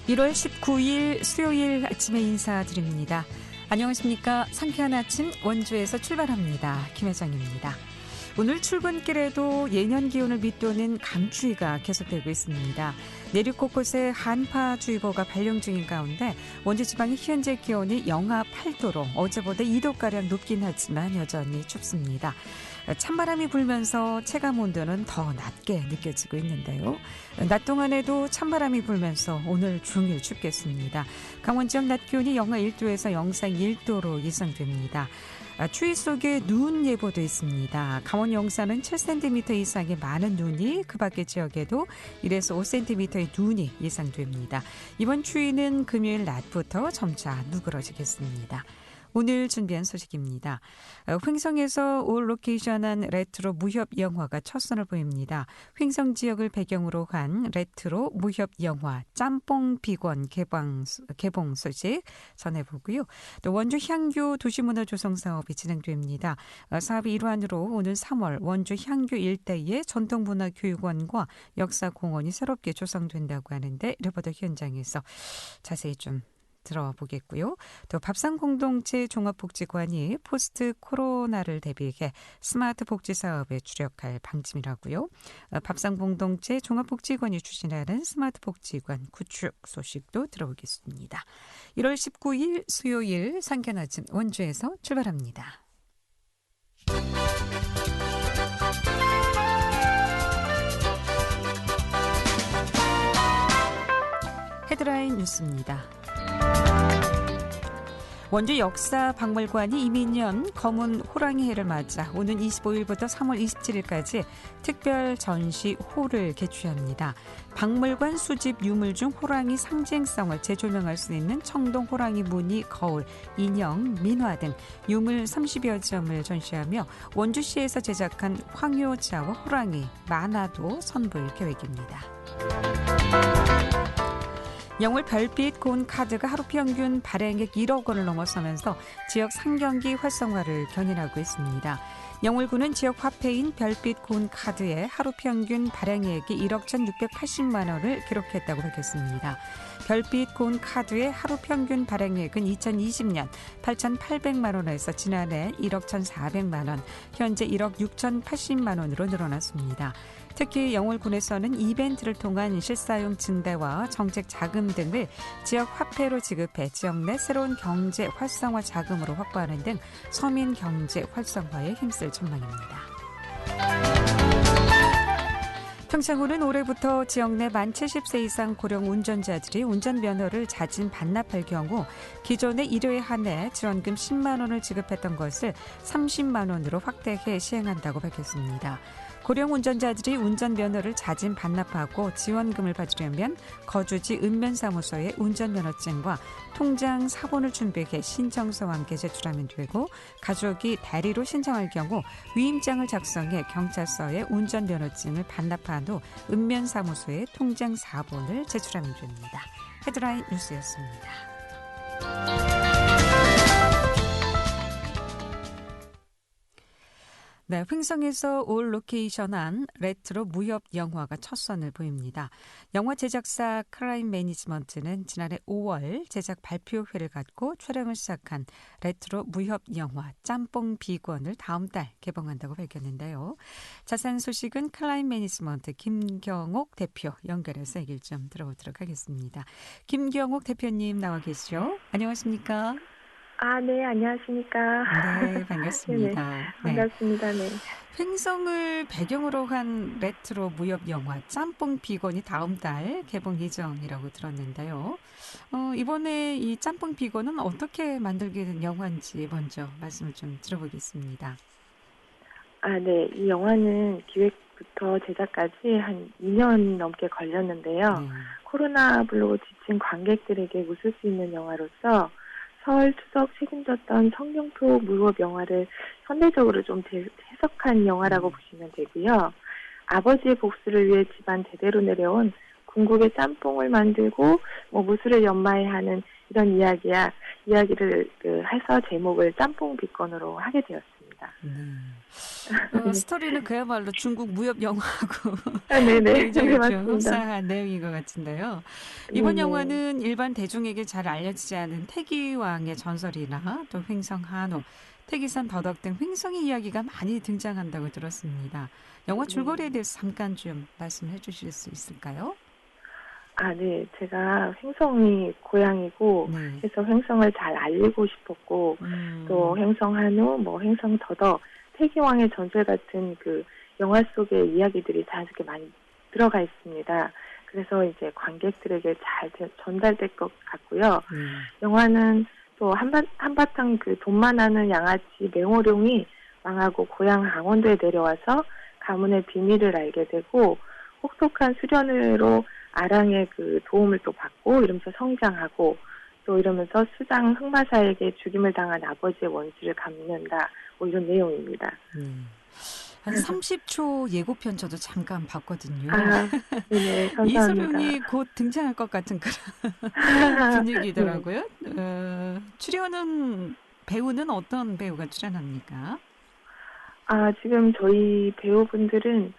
1월 19일 수요일 아침에 인사드립니다. 안녕하십니까. 상쾌한 아침 원주에서 출발합니다. 김혜정입니다. 오늘 출근길에도 예년 기온을 밑도는 강추위가 계속되고 있습니다. 내륙 곳곳에 한파주의보가 발령 중인 가운데 원주 지방의 현재 기온이 영하 8도로 어제보다 2도가량 높긴 하지만 여전히 춥습니다. 찬바람이 불면서 체감온도는 더 낮게 느껴지고 있는데요. 낮 동안에도 찬바람이 불면서 오늘 종일 춥겠습니다. 강원 지역 낮 기온이 영하 1도에서 영상 1도로 예상됩니다. 추위 속에 눈 예보도 있습니다. 강원 영산은 7cm 이상의 많은 눈이, 그 밖의 지역에도 1에서 5cm의 눈이 예상됩니다. 이번 추위는 금요일 낮부터 점차 누그러지겠습니다. 오늘 준비한 소식입니다. 횡성에서 올 로케이션한 레트로 무협 영화가 첫 선을 보입니다. 횡성 지역을 배경으로 한 레트로 무협 영화 짬뽕 비건 개봉 소식 전해보고요. 또 원주 향교 도시문화 조성 사업이 진행됩니다. 사업의 일환으로 오는 3월 원주 향교 일대에 전통문화교육원과 역사공원이 새롭게 조성된다고 하는데 리포터 현장에서 자세히 좀 들어보겠고요. 또 밥상공동체 종합복지관이 포스트 코로나를 대비해 스마트 복지 사업에 주력할 방침이라고요. 밥상공동체 종합복지관이 추진하는 스마트 복지관 구축 소식도 들어보겠습니다. 1월 19일 수요일 상쾌한 아침 원주에서 출발합니다. 헤드라인 뉴스입니다. 원주 역사박물관이 이민년 검은 호랑이 해를 맞아 오는 25일부터 3월 27일까지 특별 전시호를 개최합니다. 박물관 수집 유물 중 호랑이 상징성을 재조명할 수 있는 청동 호랑이 무늬 거울, 인형, 민화 등 유물 30여 점을 전시하며 원주시에서 제작한 황효자와 호랑이 만화도 선보일 계획입니다. 영월 별빛 고운 카드가 하루 평균 발행액 1억 원을 넘어서면서 지역 상경기 활성화를 견인하고 있습니다. 영월구는 지역 화폐인 별빛 고운 카드의 하루 평균 발행액이 1억 1,680만 원을 기록했다고 밝혔습니다. 별빛 고운 카드의 하루 평균 발행액은 2020년 8,800만 원에서 지난해 1억 1,400만 원, 현재 1억 6,080만 원으로 늘어났습니다. 특히 영월군에서는 이벤트를 통한 실사용 증대와 정책 자금 등을 지역 화폐로 지급해 지역 내 새로운 경제 활성화 자금으로 확보하는 등 서민 경제 활성화에 힘쓸 전망입니다. 평창호는 올해부터 지역 내 만 70세 이상 고령 운전자들이 운전면허를 자진 반납할 경우 기존의 1회에 한해 지원금 10만 원을 지급했던 것을 30만 원으로 확대해 시행한다고 밝혔습니다. 고령 운전자들이 운전면허를 자진 반납하고 지원금을 받으려면 거주지 읍면사무소에 운전면허증과 통장 사본을 준비해 신청서와 함께 제출하면 되고, 가족이 대리로 신청할 경우 위임장을 작성해 경찰서에 운전면허증을 반납한 후 읍면사무소에 통장 사본을 제출하면 됩니다. 헤드라인 뉴스였습니다. 네, 횡성에서 올 로케이션한 레트로 무협 영화가 첫 선을 보입니다. 영화 제작사 크라임 매니지먼트는 지난해 5월 제작 발표회를 갖고 촬영을 시작한 레트로 무협 영화 짬뽕 비건을 다음 달 개봉한다고 밝혔는데요. 자세한 소식은 크라임 매니지먼트 김경옥 대표 연결해서 얘기를 좀 들어보도록 하겠습니다. 김경옥 대표님 나와 계시죠? 안녕하십니까? 네, 안녕하십니까. 네, 반갑습니다. 네, 반갑습니다. 네. 횡성을 배경으로 한 레트로 무협 영화 짬뽕 비건이 다음 달 개봉 예정이라고 들었는데요. 이번에 이 짬뽕 비건은 어떻게 만들게 된 영화인지 먼저 말씀을 좀 들어보겠습니다. 네, 이 영화는 기획부터 제작까지 한 2년 넘게 걸렸는데요. 네. 코로나 블로그 지친 관객들에게 웃을 수 있는 영화로서 설, 추석 책임졌던 성경표 무협 영화를 현대적으로 좀 해석한 영화라고 보시면 되고요. 아버지의 복수를 위해 집안 대대로 내려온 궁극의 짬뽕을 만들고 무술을 연마해하는 이런 이야기를 해서 제목을 짬뽕 비건으로 하게 되었습니다. 네. 스토리는 그야말로 중국 무협 영화하고 네네. 굉장히 네, 좀 맞습니다. 흡사한 내용인 것 같은데요. 이번 네네. 영화는 일반 대중에게 잘 알려지지 않은 태기왕의 전설이나 또 횡성 한우, 태기산 더덕 등 횡성의 이야기가 많이 등장한다고 들었습니다. 영화 줄거리에 대해서 잠깐 좀 말씀해 주실 수 있을까요? 네. 제가 횡성이 고향이고 네. 해서 횡성을 잘 알리고 싶었고 또 횡성 한우, 뭐 횡성 더덕, 태기왕의 전설 같은 그 영화 속의 이야기들이 자연스럽게 많이 들어가 있습니다. 그래서 이제 관객들에게 잘 전달될 것 같고요. 영화는 또 한바탕 그 돈만 하는 양아치 맹호룡이 망하고 고향 강원도에 내려와서 가문의 비밀을 알게 되고 혹독한 수련으로 아랑의 그 도움을 또 받고 이러면서 성장하고 또 이러면서 수장 흑마사에게 죽임을 당한 아버지의 원수를 갚는다. 뭐 이런 내용입니다. 한 30초 예고편 저도 잠깐 봤거든요. 네네. 감사합니다. 이소룡이 곧 등장할 것 같은 그런 분위기더라고요. 출연은 배우는 어떤 배우가 출연합니까? 지금 저희 배우분들은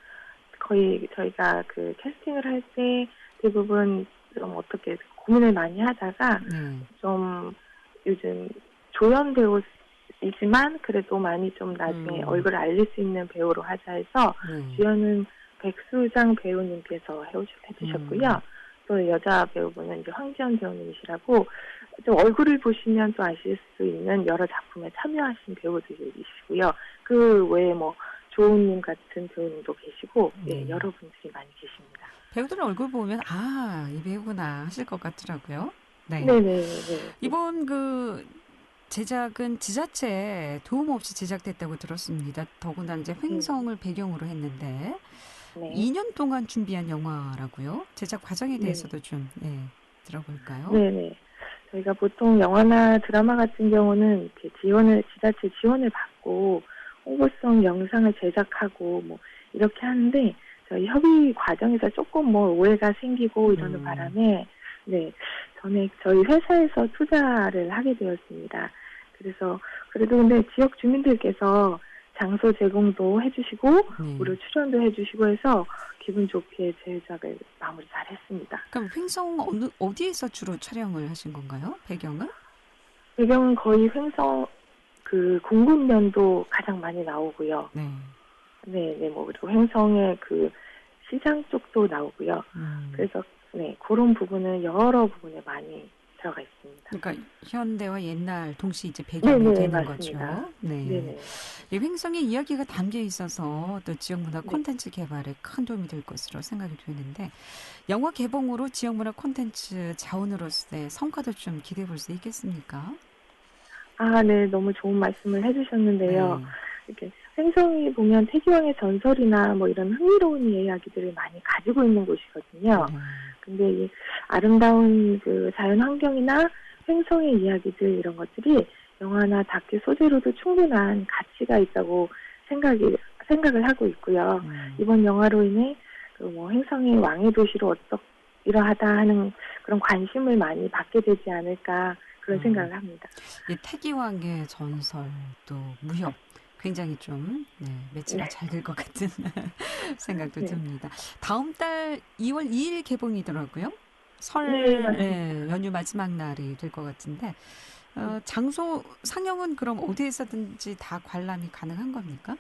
거의 저희가 그 캐스팅을 할 때 대부분 좀 어떻게 고민을 많이 하다가 좀 요즘 조연 배우이지만 그래도 많이 좀 나중에 얼굴을 알릴 수 있는 배우로 하자 해서 주연은 백수장 배우님께서 해주셨고요. 또 여자 배우분은 이제 황지연 배우님이시라고 좀 얼굴을 보시면 또 아실 수 있는 여러 작품에 참여하신 배우들이시고요. 그 외에 뭐 조은님 같은 배우님도 계시고 여러 분들이 많이 계십니다. 배우들 얼굴 보면 이 배우구나 하실 것 같더라고요. 네. 네네. 이번 그 제작은 지자체에 도움 없이 제작됐다고 들었습니다. 더구나 이제 횡성을 배경으로 했는데 2년 동안 준비한 영화라고요. 제작 과정에 대해서도 좀 들어볼까요? 네네. 저희가 보통 영화나 드라마 같은 경우는 이렇게 지자체 지원을 받고 홍보성 영상을 제작하고 뭐 이렇게 하는데 저희 협의 과정에서 조금 뭐 오해가 생기고 이러는 바람에 전에 저희 회사에서 투자를 하게 되었습니다. 그래서 그래도 근데 지역 주민들께서 장소 제공도 해주시고 무료 출연도 해주시고 해서 기분 좋게 제작을 마무리 잘 했습니다. 그럼 횡성 어디에서 주로 촬영을 하신 건가요? 배경은 거의 횡성 그 공군면도 가장 많이 나오고요. 뭐 그리고 횡성의 그 시장 쪽도 나오고요. 그래서 그런 부분은 여러 부분에 많이 들어가 있습니다. 그러니까 현대와 옛날 동시 이제 배경이 되는 맞습니다. 거죠. 이 횡성의 이야기가 담겨 있어서 또 지역 문화 콘텐츠 개발에 큰 도움이 될 것으로 생각이 되는데 영화 개봉으로 지역 문화 콘텐츠 자원으로서의 성과도 좀 기대해 볼 수 있겠습니까? 네, 너무 좋은 말씀을 해주셨는데요. 이렇게 횡성이 보면 태기왕의 전설이나 뭐 이런 흥미로운 이야기들을 많이 가지고 있는 곳이거든요. 근데 이 아름다운 그 자연 환경이나 횡성의 이야기들 이런 것들이 영화나 다큐 소재로도 충분한 가치가 있다고 생각을 하고 있고요. 이번 영화로 인해 그 뭐 횡성이 왕의 도시로 이러하다 하는 그런 관심을 많이 받게 되지 않을까 그런 생각을 합니다. 이 태기왕의 전설 또 무협 굉장히 좀 매치가 잘 될 것 같은 생각도 듭니다. 다음 달 2월 2일 개봉이더라고요. 설 연휴 마지막 날이 될 것 같은데 장소 상영은 그럼 어디에서든지 다 관람이 가능한 겁니까?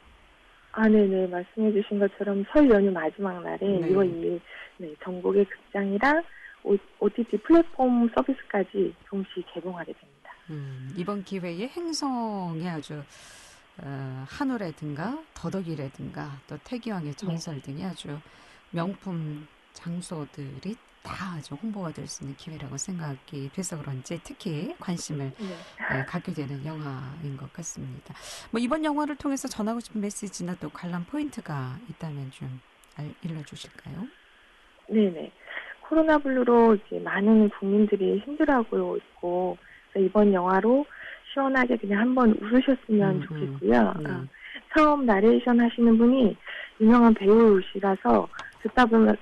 네네. 말씀해 주신 것처럼 설 연휴 마지막 날에 2월 2일 전국의 극장이랑 OTT 플랫폼 서비스까지 동시 개봉하게 됩니다. 이번 기회에 횡성의 아주 한우라든가 더덕이라든가 또 태기왕의 전설 등이 아주 명품 장소들이 다 아주 홍보가 될 수 있는 기회라고 생각이 돼서 그런지 특히 관심을 갖게 되는 영화인 것 같습니다. 뭐 이번 영화를 통해서 전하고 싶은 메시지나 또 관람 포인트가 있다면 좀 일러주실까요? 네네. 코로나 블루로 이제 많은 국민들이 힘들어하고 있고 이번 영화로 시원하게 그냥 한번 웃으셨으면 좋겠고요. 처음 나레이션 하시는 분이 유명한 배우시라서 듣다 보면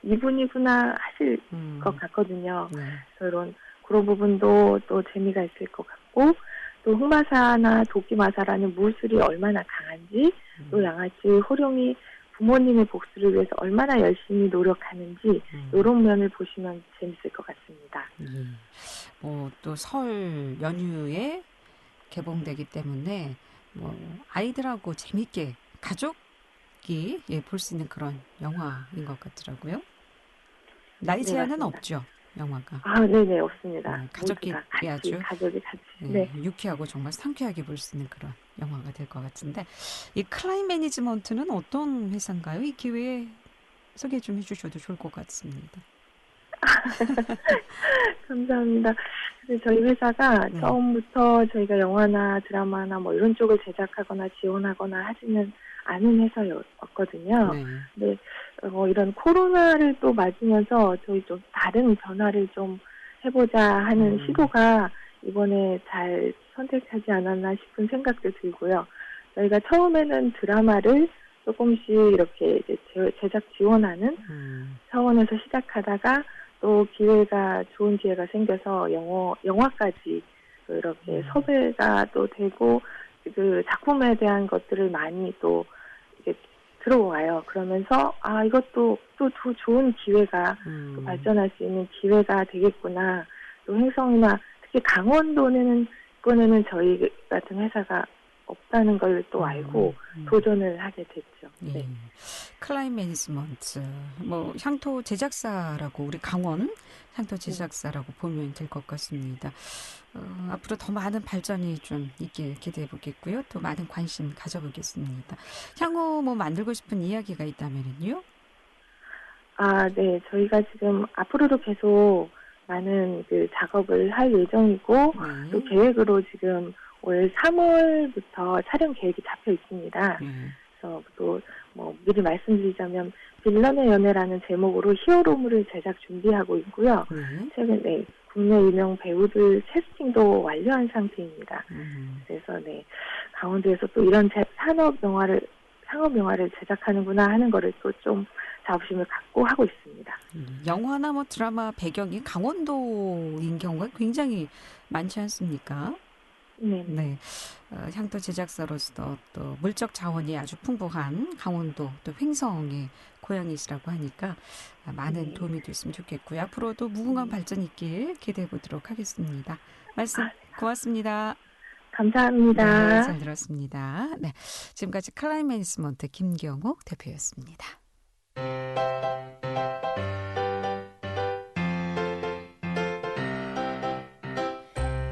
이분이구나 하실 것 같거든요. 그래서 그런 부분도 또 재미가 있을 것 같고 또 흑마사나 도끼마사라는 무술이 얼마나 강한지, 또 양아치 호룡이 부모님의 복수를 위해서 얼마나 열심히 노력하는지 이런 면을 보시면 재밌을 것 같습니다. 또 설 연휴에 개봉되기 때문에 아이들하고 재밌게 가족이 볼 수 있는 그런 영화인 것 같더라고요. 나이 제한은 없죠, 영화가. 네네, 없습니다. 가족이 아주 가족이 같이 유쾌하고 정말 상쾌하게 볼 수 있는 그런 영화가 될 것 같은데, 이 클라임 매니지먼트는 어떤 회사인가요? 이 기회에 소개 좀 해주셔도 좋을 것 같습니다. 감사합니다. 저희 회사가 처음부터 저희가 영화나 드라마나 이런 쪽을 제작하거나 지원하거나 하지는 않은 회사였거든요. 근데 이런 코로나를 또 맞으면서 저희 좀 다른 변화를 좀 해보자 하는 시도가 이번에 잘 선택하지 않았나 싶은 생각도 들고요. 저희가 처음에는 드라마를 조금씩 이렇게 이제 제작 지원하는 차원에서 시작하다가 또 좋은 기회가 생겨서 영화까지 이렇게 섭외가 또 되고 그 작품에 대한 것들을 많이 또 이게 들어와요. 그러면서 이것도 또 좋은 기회가 또 발전할 수 있는 기회가 되겠구나. 또 행성이나 특히 강원도는 저희 같은 회사가 없다는 걸 또 알고 도전을 하게 됐죠. 네. 클라임 매니지먼트, 향토 제작사라고, 우리 강원 향토 제작사라고 보면 될 것 같습니다. 앞으로 더 많은 발전이 좀 있길 기대해 보겠고요. 또 많은 관심 가져보겠습니다. 향후 만들고 싶은 이야기가 있다면요? 네. 저희가 지금 앞으로도 계속 많은 작업을 할 예정이고, 또 계획으로 지금 올 3월부터 촬영 계획이 잡혀 있습니다. 그래서 또 미리 말씀드리자면 빌런의 연애라는 제목으로 히어로물을 제작 준비하고 있고요. 최근에 국내 유명 배우들 캐스팅도 완료한 상태입니다. 그래서 강원도에서 또 이런 상업 영화를 제작하는구나 하는 거를 또 좀 자부심을 갖고 하고 있습니다. 영화나 드라마 배경이 강원도인 경우가 굉장히 많지 않습니까? 네. 향토 제작사로서 또 물적 자원이 아주 풍부한 강원도 또 횡성의 고향이시라고 하니까 많은 도움이 됐으면 좋겠고요. 앞으로도 무궁한 발전 있길 기대해 보도록 하겠습니다. 말씀 고맙습니다. 감사합니다. 네, 잘 들었습니다. 네, 지금까지 클라임 매니지먼트 김경옥 대표였습니다.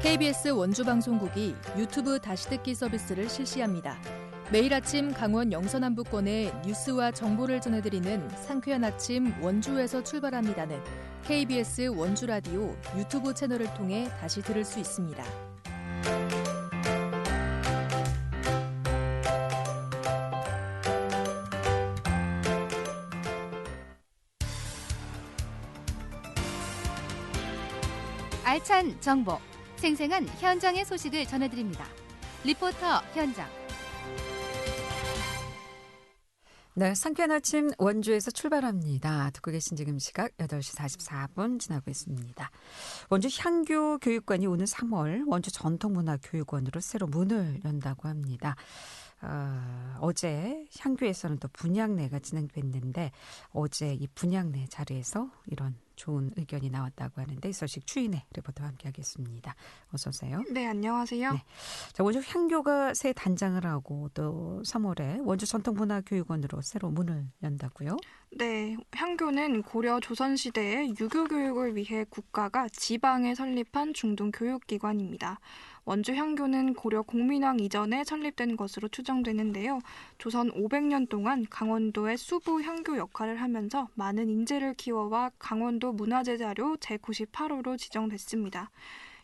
KBS 원주방송국이 유튜브 다시 듣기 서비스를 실시합니다. 매일 아침 강원 영서남부권의 뉴스와 정보를 전해드리는 상쾌한 아침 원주에서 출발합니다는 KBS 원주라디오 유튜브 채널을 통해 다시 들을 수 있습니다. 알찬 정보, 생생한 현장의 소식을 전해드립니다. 리포터 현장. 네, 상쾌한 아침 원주에서 출발합니다. 듣고 계신 지금 시각 8시 44분 지나고 있습니다. 원주 향교 교육관이 오는 3월 원주 전통문화교육원으로 새로 문을 연다고 합니다. 어제 향교에서는 또 분향례가 진행됐는데 어제 이 분향례 자리에서 이런 좋은 의견이 나왔다고 하는데 이 소식 추인혜 리포터와 함께하겠습니다. 어서 오세요. 네, 안녕하세요. 네. 자, 원주 향교가 새 단장을 하고 또 3월에 원주 전통문화교육원으로 새로 문을 연다고요? 네, 향교는 고려 조선시대에 유교 교육을 위해 국가가 지방에 설립한 중등 교육기관입니다. 원주 향교는 고려 공민왕 이전에 설립된 것으로 추정되는데요. 조선 500년 동안 강원도의 수부 향교 역할을 하면서 많은 인재를 키워와 강원도 문화재 자료 제98호로 지정됐습니다.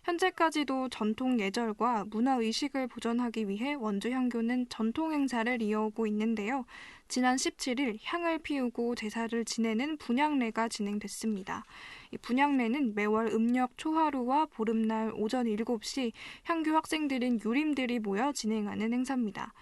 현재까지도 전통 예절과 문화의식을 보존하기 위해 원주 향교는 전통 행사를 이어오고 있는데요. 지난 17일 향을 피우고 제사를 지내는 분향례가 진행됐습니다. 이 분향례는 매월 음력 초하루와 보름날 오전 7시 향교 학생들인 유림들이 모여 진행하는 행사입니다.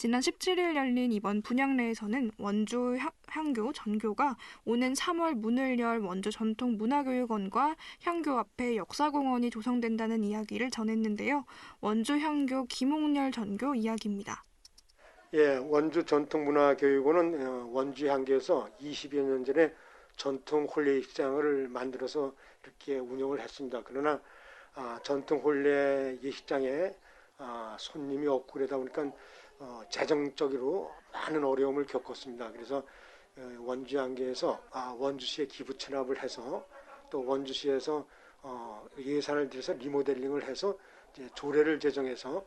지난 17일 열린 이번 분향회에서는 원주 향교 전교가 오는 3월 문을 열 원주 전통문화교육원과 향교 앞에 역사공원이 조성된다는 이야기를 전했는데요. 원주 향교 김홍렬 전교 이야기입니다. 예, 원주 전통문화교육원은 원주 향교에서 20여 년 전에 전통 홀레 예식장을 만들어서 이렇게 운영을 했습니다. 그러나 전통 홀레 예식장에 손님이 없고 그러다 보니까 재정적으로 많은 어려움을 겪었습니다. 그래서 원주 향교에서 원주시에 기부 체납을 해서 또 원주시에서 예산을 들여서 리모델링을 해서 이제 조례를 제정해서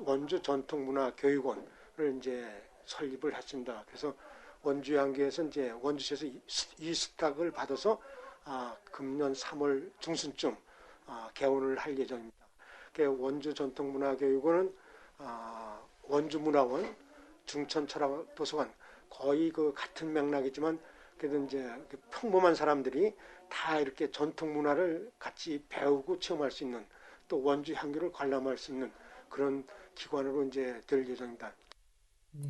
원주 전통문화교육원을 이제 설립을 했습니다. 그래서 원주 향교에서 이제 원주시에서 이 수탁을 받아서 금년 3월 중순쯤 개원을 할 예정입니다. 원주 전통문화교육원은 원주문화원, 중천철학도서관 거의 그 같은 맥락이지만 그래도 이제 평범한 사람들이 다 이렇게 전통 문화를 같이 배우고 체험할 수 있는 또 원주 향교를 관람할 수 있는 그런 기관으로 이제 될 예정입니다. 네.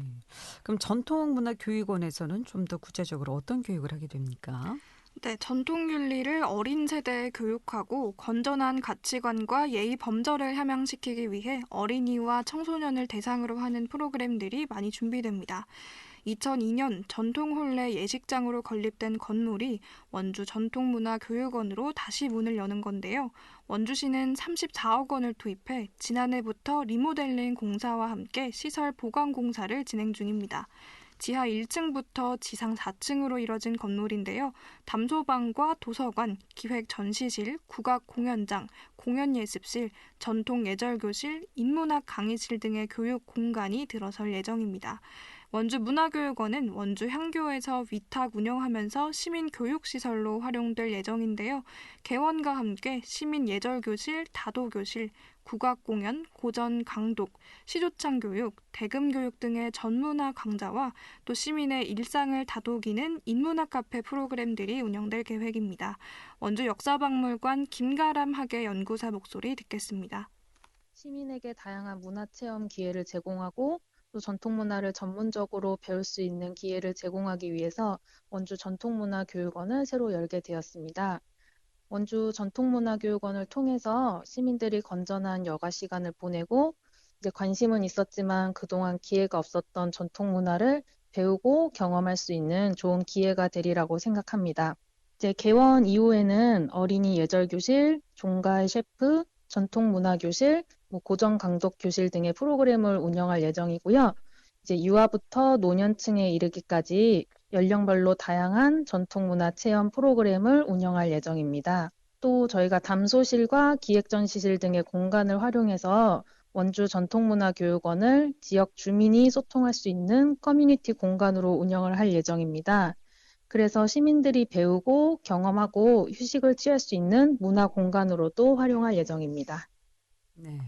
그럼 전통문화교육원에서는 좀 더 구체적으로 어떤 교육을 하게 됩니까? 네, 전통윤리를 어린 세대에 교육하고 건전한 가치관과 예의 범절을 함양시키기 위해 어린이와 청소년을 대상으로 하는 프로그램들이 많이 준비됩니다. 2002년 전통홀레 예식장으로 건립된 건물이 원주 전통문화교육원으로 다시 문을 여는 건데요. 원주시는 34억 원을 투입해 지난해부터 리모델링 공사와 함께 시설 보강 공사를 진행 중입니다. 지하 1층부터 지상 4층으로 이뤄진 건물인데요. 담소방과 도서관, 기획전시실, 국악공연장, 공연예습실, 전통예절교실, 인문학 강의실 등의 교육 공간이 들어설 예정입니다. 원주문화교육원은 원주 향교에서 위탁 운영하면서 시민교육시설로 활용될 예정인데요. 개원과 함께 시민예절교실, 다도교실, 국악공연, 고전 강독, 시조창교육, 대금교육 등의 전문화 강좌와 또 시민의 일상을 다독이는 인문학 카페 프로그램들이 운영될 계획입니다. 원주 역사박물관 김가람 학예 연구사 목소리 듣겠습니다. 시민에게 다양한 문화체험 기회를 제공하고 또 전통문화를 전문적으로 배울 수 있는 기회를 제공하기 위해서 원주 전통문화교육원을 새로 열게 되었습니다. 원주 전통문화교육원을 통해서 시민들이 건전한 여가 시간을 보내고 이제 관심은 있었지만 그동안 기회가 없었던 전통문화를 배우고 경험할 수 있는 좋은 기회가 되리라고 생각합니다. 이제 개원 이후에는 어린이 예절교실, 종갈 셰프, 전통문화교실, 고전 강독 교실 등의 프로그램을 운영할 예정이고요. 이제 유아부터 노년층에 이르기까지 연령별로 다양한 전통문화 체험 프로그램을 운영할 예정입니다. 또 저희가 담소실과 기획전시실 등의 공간을 활용해서 원주 전통문화교육원을 지역 주민이 소통할 수 있는 커뮤니티 공간으로 운영을 할 예정입니다. 그래서 시민들이 배우고 경험하고 휴식을 취할 수 있는 문화 공간으로도 활용할 예정입니다. 네.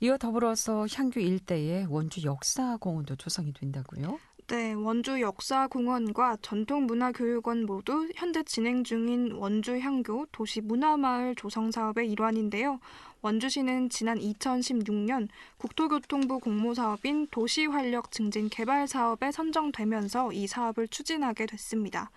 이어 더불어서 향교 일대에 원주 역사공원도 조성이 된다고요? 네, 원주 역사공원과 전통문화교육원 모두 현재 진행 중인 원주 향교 도시문화마을 조성 사업의 일환인데요. 원주시는 지난 2016년 국토교통부 공모사업인 도시활력 증진 개발 사업에 선정되면서 이 사업을 추진하게 됐습니다.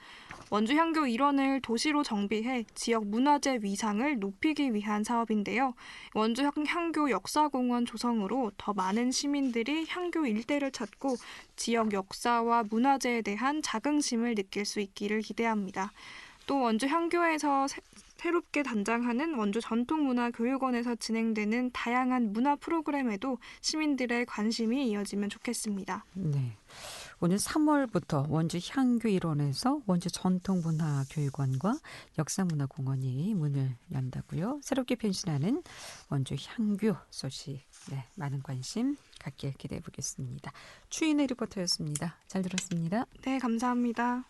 원주 향교 일원을 도시로 정비해 지역 문화재 위상을 높이기 위한 사업인데요. 원주 향교 역사공원 조성으로 더 많은 시민들이 향교 일대를 찾고 지역 역사와 문화재에 대한 자긍심을 느낄 수 있기를 기대합니다. 또 원주 향교에서 새롭게 단장하는 원주 전통문화교육원에서 진행되는 다양한 문화 프로그램에도 시민들의 관심이 이어지면 좋겠습니다. 네. 오늘 3월부터 원주 향교 일원에서 원주 전통문화교육원과 역사문화공원이 문을 연다고요. 새롭게 변신하는 원주 향교 소식, 네, 많은 관심 갖게 기대해 보겠습니다. 추인혜 리포터였습니다. 잘 들었습니다. 네, 감사합니다.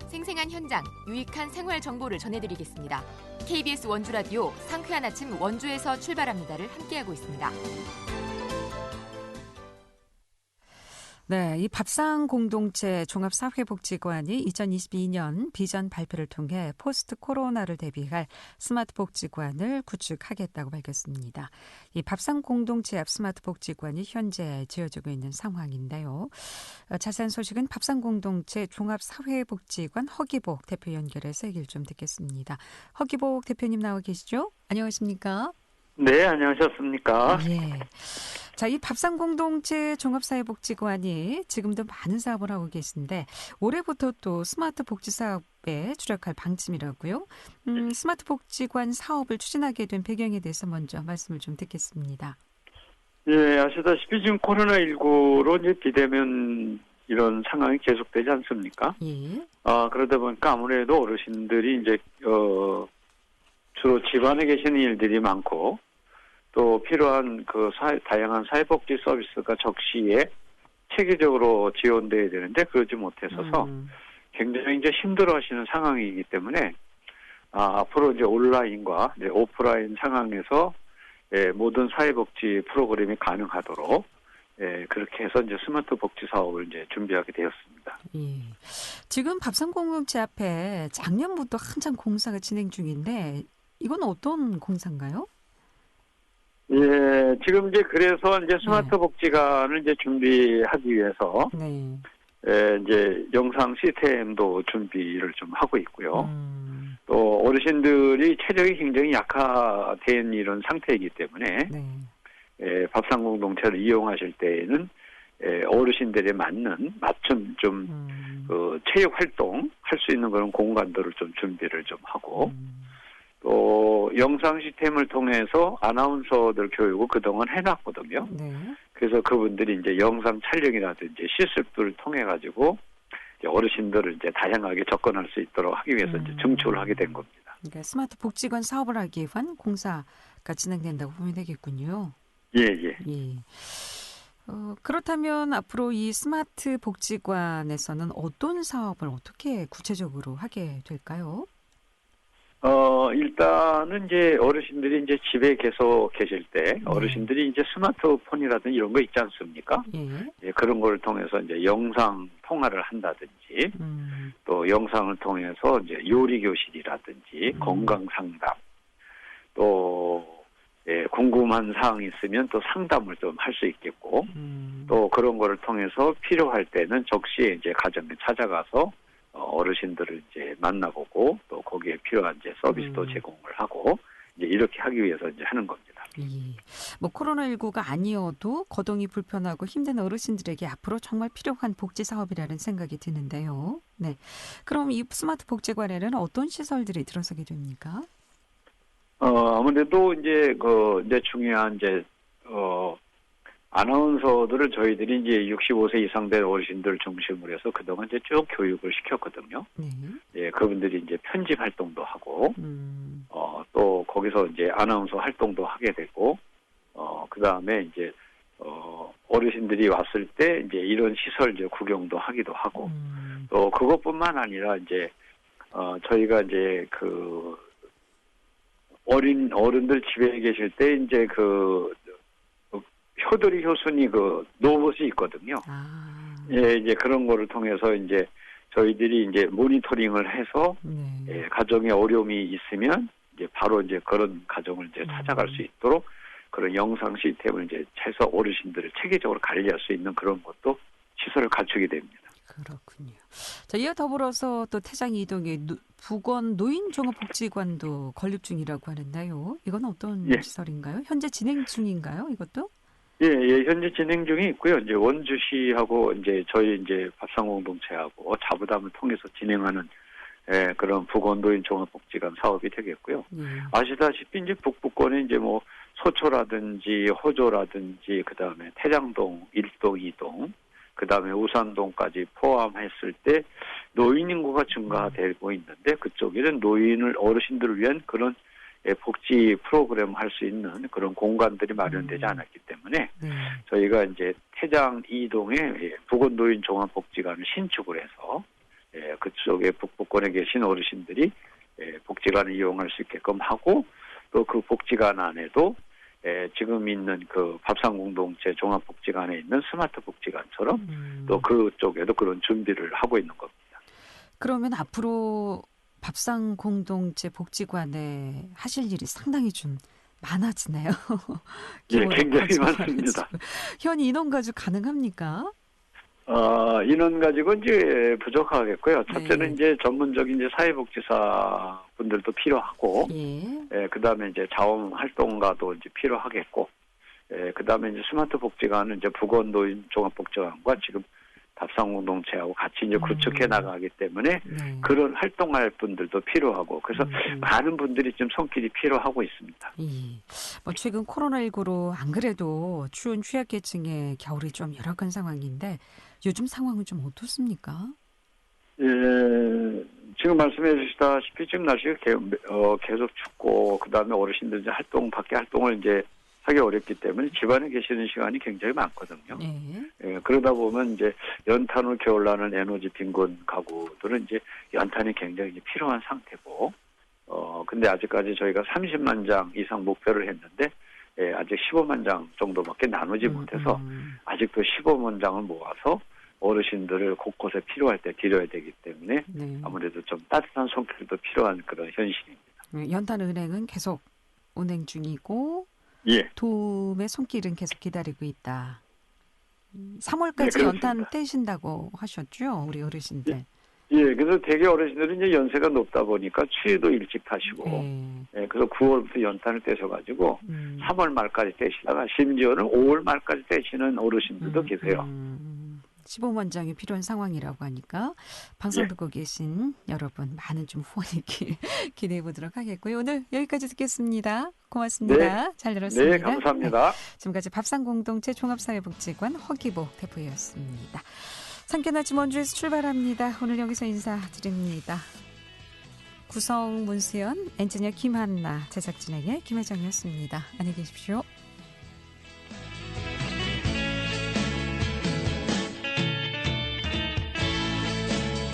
생생한 현장, 유익한 생활 정보를 전해드리겠습니다. KBS 원주 라디오 상쾌한 아침 원주에서 출발합니다를 함께하고 있습니다. 네, 이 밥상 공동체 종합사회복지관이 2022년 비전 발표를 통해 포스트 코로나를 대비할 스마트 복지관을 구축하겠다고 밝혔습니다. 이 밥상 공동체 앞 스마트 복지관이 현재 지어지고 있는 상황인데요. 자세한 소식은 밥상 공동체 종합사회복지관 허기복 대표 연결해서 얘기를 좀 듣겠습니다. 허기복 대표님 나와 계시죠? 안녕하십니까? 네, 안녕하셨습니까? 예. 자, 이 밥상 공동체 종합사회복지관이 지금도 많은 사업을 하고 계신데 올해부터 또 스마트 복지 사업에 주력할 방침이라고요. 스마트 복지관 사업을 추진하게 된 배경에 대해서 먼저 말씀을 좀 듣겠습니다. 예, 아시다시피 지금 코로나19로 이제 비대면 이런 상황이 계속되지 않습니까? 예. 그러다 보니까 아무래도 어르신들이 이제 주로 집안에 계시는 일들이 많고 또 필요한 다양한 사회복지 서비스가 적시에 체계적으로 지원돼야 되는데 그러지 못해서서 굉장히 이제 힘들어하시는 상황이기 때문에 앞으로 이제 온라인과 이제 오프라인 상황에서 모든 사회복지 프로그램이 가능하도록 그렇게 해서 이제 스마트 복지 사업을 이제 준비하게 되었습니다. 예. 지금 밥상 공동체 앞에 작년부터 한창 공사가 진행 중인데 이건 어떤 공사인가요? 예, 지금 이제 그래서 이제 스마트 복지관을 이제 준비하기 위해서 이제 영상 시스템도 준비를 좀 하고 있고요. 또 어르신들이 체력이 굉장히 약화된 이런 상태이기 때문에 밥상 공동체를 이용하실 때에는 어르신들에 맞춤 좀 체육 활동 할 수 있는 그런 공간들을 좀 준비를 좀 하고 또 영상 시스템을 통해서 아나운서들 교육을 그동안 해놨거든요. 그래서 그분들이 이제 영상 촬영이라든지 실습들을 통해 가지고 어르신들을 이제 다양하게 접근할 수 있도록 하기 위해서 이제 증축을 하게 된 겁니다. 그러니까 스마트 복지관 사업을 하기 위한 공사가 진행된다고 보면 되겠군요. 예. 그렇다면 앞으로 이 스마트 복지관에서는 어떤 사업을 어떻게 구체적으로 하게 될까요? 일단은 이제 어르신들이 이제 집에 계속 계실 때 어르신들이 이제 스마트폰이라든지 이런 거 있지 않습니까? 예, 그런 걸 통해서 이제 영상 통화를 한다든지 또 영상을 통해서 이제 요리 교실이라든지 건강 상담 또 궁금한 사항이 있으면 또 상담을 좀 할 수 있겠고 또 그런 거를 통해서 필요할 때는 적시에 이제 가정에 찾아가서 어르신들을 이제 만나보고 또 거기에 필요한 이제 서비스도 제공을 하고 이제 이렇게 하기 위해서 이제 하는 겁니다. 예. 뭐 코로나19가 아니어도 거동이 불편하고 힘든 어르신들에게 앞으로 정말 필요한 복지 사업이라는 생각이 드는데요. 네. 그럼 이 스마트 복지관에는 어떤 시설들이 들어서게 됩니까? 아무래도 이제 이제 중요한 이제 아나운서들을 저희들이 이제 65세 이상 된 어르신들 중심으로 해서 그동안 이제 쭉 교육을 시켰거든요. 예, 그분들이 이제 편집 활동도 하고, 또 거기서 이제 아나운서 활동도 하게 되고, 그 다음에 이제, 어르신들이 왔을 때 이제 이런 시설 이제 구경도 하기도 하고, 또 그것뿐만 아니라 이제, 저희가 이제 어른들 집에 계실 때 이제 효도리 효순이 로봇이 있거든요. 예, 이제 그런 거를 통해서 이제 저희들이 이제 모니터링을 해서 가정에 어려움이 있으면 이제 바로 이제 그런 가정을 이제 찾아갈 수 있도록 그런 영상 시스템을 이제 해서 어르신들을 체계적으로 관리할 수 있는 그런 것도 시설을 갖추게 됩니다. 그렇군요. 자, 이와 더불어서 또 태장 이동의 부건 노인종합복지관도 건립 중이라고 하는데요. 이건 어떤 시설인가요? 현재 진행 중인가요? 이것도? 예, 현재 진행 중에 있고요. 이제 원주시하고 이제 저희 이제 밥상 공동체하고 자부담을 통해서 진행하는 그런 부건노인 종합복지관 사업이 되겠고요. 아시다시피 이제 북부권에 이제 뭐 소초라든지 호조라든지 그 다음에 태장동 1동, 2동, 그 다음에 우산동까지 포함했을 때 노인 인구가 증가되고 있는데 그쪽에는 어르신들을 위한 그런 복지 프로그램 할 수 있는 그런 공간들이 마련되지 않았기 때문에 저희가 이제 태장 2동에 부건노인 종합복지관을 신축을 해서 그쪽에 북부권에 계신 어르신들이 복지관을 이용할 수 있게끔 하고 또 그 복지관 안에도 지금 있는 그 밥상 공동체 종합복지관에 있는 스마트 복지관처럼 것처럼 또 그쪽에도 그런 준비를 하고 있는 겁니다. 그러면 앞으로 밥상 공동체 복지관에 하실 일이 상당히 좀 많아지네요. 예, 굉장히 많습니다. 현 인원 가지고 가능합니까? 인원 가지고 이제 부족하겠고요. 첫째는 이제 전문적인 이제 사회복지사 분들도 필요하고, 그다음에 이제 자원 활동가도 이제 필요하겠고, 그다음에 이제 스마트 복지관은 이제 부건노인 종합복지관과 지금 밥상공동체하고 같이 이제 구축해 나가기 때문에 그런 활동할 분들도 필요하고 그래서 많은 분들이 지금 손길이 필요하고 있습니다. 뭐 최근 코로나19로 안 그래도 추운 취약계층의 겨울이 좀 열악한 상황인데 요즘 상황은 좀 어떻습니까? 예, 지금 말씀해 주시다시피 지금 날씨가 계속 춥고 그다음에 어르신들 이제 밖에 활동을 이제 하기 어렵기 때문에 집안에 계시는 시간이 굉장히 많거든요. 예, 그러다 보면 이제 연탄으로 겨울나는 에너지 빈곤 가구들은 이제 연탄이 굉장히 필요한 상태고, 근데 아직까지 저희가 30만 장 이상 목표를 했는데, 아직 15만 장 정도밖에 나누지 못해서 아직도 15만 장을 모아서 어르신들을 곳곳에 필요할 때 드려야 되기 때문에 아무래도 좀 따뜻한 손길도 필요한 그런 현실입니다. 연탄은행은 계속 운행 중이고, 도움의 손길은 계속 기다리고 있다. 3월까지 연탄 떼신다고 하셨죠, 우리 어르신들. 예, 그래서 대개 어르신들은 이제 연세가 높다 보니까 추위도 일찍 타시고, 그래서 9월부터 연탄을 떼셔가지고 3월 말까지 떼시다가 심지어는 5월 말까지 떼시는 어르신들도 계세요. 15만 장이 필요한 상황이라고 하니까 방송 듣고 계신 여러분 많은 좀 후원이 있길 기대해 보도록 하겠고요. 오늘 여기까지 듣겠습니다. 고맙습니다. 잘 들었습니다. 네, 감사합니다. 지금까지 밥상공동체 종합사회복지관 허기보 대표였습니다. 상쾌한 아침 원주에서 출발합니다. 오늘 여기서 인사드립니다. 구성 문수연, 엔지니어 김한나, 제작진에게 김혜정이었습니다. 안녕히 계십시오.